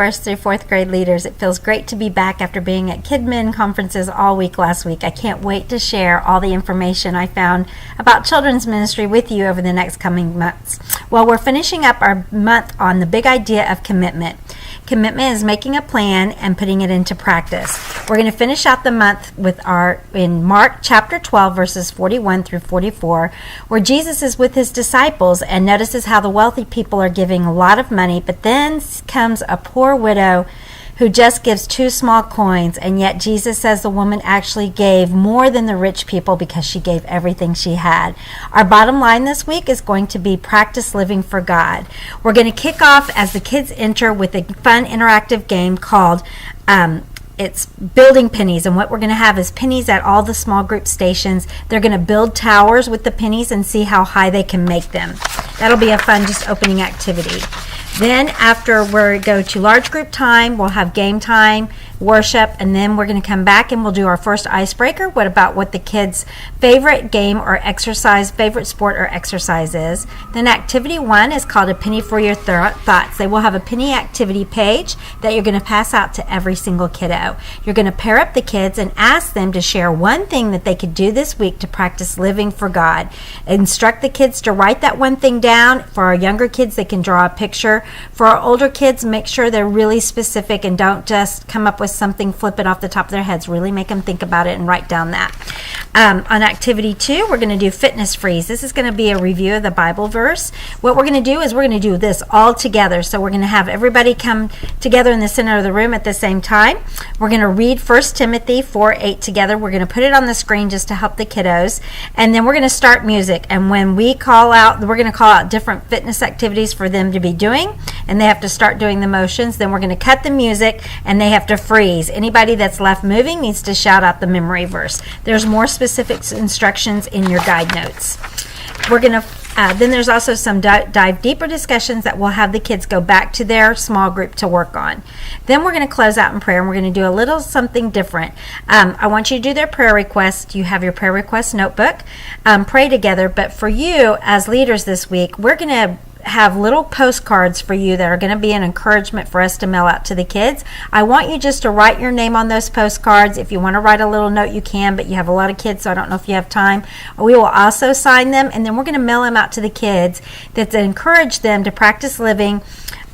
1st through 4th grade leaders. It feels great to be back after being at KidMin conferences all week last week. I can't wait to share all the information I found about children's ministry with you over the next coming months. Well, we're finishing up our month on the big idea of commitment. Commitment is making a plan and putting it into practice. We're going to finish out the month with in Mark chapter 12 verses 41 through 44, where Jesus is with his disciples and notices how the wealthy people are giving a lot of money, but then comes a poor widow who just gives 2 small coins, and yet Jesus says the woman actually gave more than the rich people because she gave everything she had. Our bottom line this week is going to be practice living for God. We're going to kick off as the kids enter with a fun interactive game called it's building pennies, and what we're going to have is pennies at all the small group stations. They're going to build towers with the pennies and see how high they can make them. That'll be a fun just opening activity. Then after we go to large group time, we'll have game time, worship, and then we're going to come back and we'll do our first icebreaker. What about what the kids' favorite game or exercise, favorite sport or exercise is. Then activity 1 is called a penny for your thoughts. They will have a penny activity page that you're going to pass out to every single kiddo. You're going to pair up the kids and ask them to share one thing that they could do this week to practice living for God. Instruct the kids to write that one thing down. For our younger kids, they can draw a picture. For our older kids, make sure they're really specific and don't just come up with something, flip it off the top of their heads. Really make them think about it and write down that. On activity 2, we're going to do fitness freeze. This is going to be a review of the Bible verse. What we're going to do is we're going to do this all together. So we're going to have everybody come together in the center of the room at the same time. We're going to read 1st Timothy 4:8 together. We're going to put it on the screen just to help the kiddos. And then we're going to start music. And when we call out, we're going to call out different fitness activities for them to be doing. And they have to start doing the motions. Then we're going to cut the music and they have to freeze. Anybody that's left moving needs to shout out the memory verse. There's more specific instructions in your guide notes. We're going to then there's also some dive deeper discussions that we'll have the kids go back to their small group to work on. Then we're going to close out in prayer, and we're going to do a little something different. I want you to do their prayer requests. You have your prayer request notebook. Pray together. But for you as leaders this week, we're going to have little postcards for you that are going to be an encouragement for us to mail out to the kids. I want you just to write your name on those postcards. If you want to write a little note, you can, but you have a lot of kids, so I don't know if you have time. We will also sign them, and then we're going to mail them out to the kids that encourage them to practice living,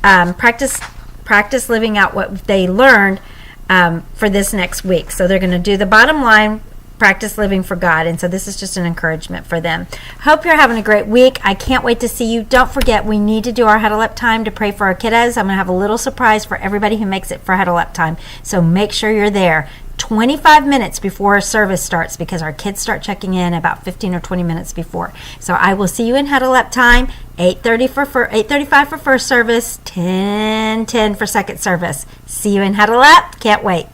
practice living out what they learned for this next week. So they're going to do the bottom line, practice living for God. And so this is just an encouragement for them. Hope you're having a great week. I can't wait to see you. Don't forget, we need to do our Huddle Up time to pray for our kiddos. I'm going to have a little surprise for everybody who makes it for Huddle Up time. So make sure you're there 25 minutes before service starts, because our kids start checking in about 15 or 20 minutes before. So I will see you in Huddle Up time, 8:35 for first service, 10:10 for second service. See you in Huddle Up. Can't wait.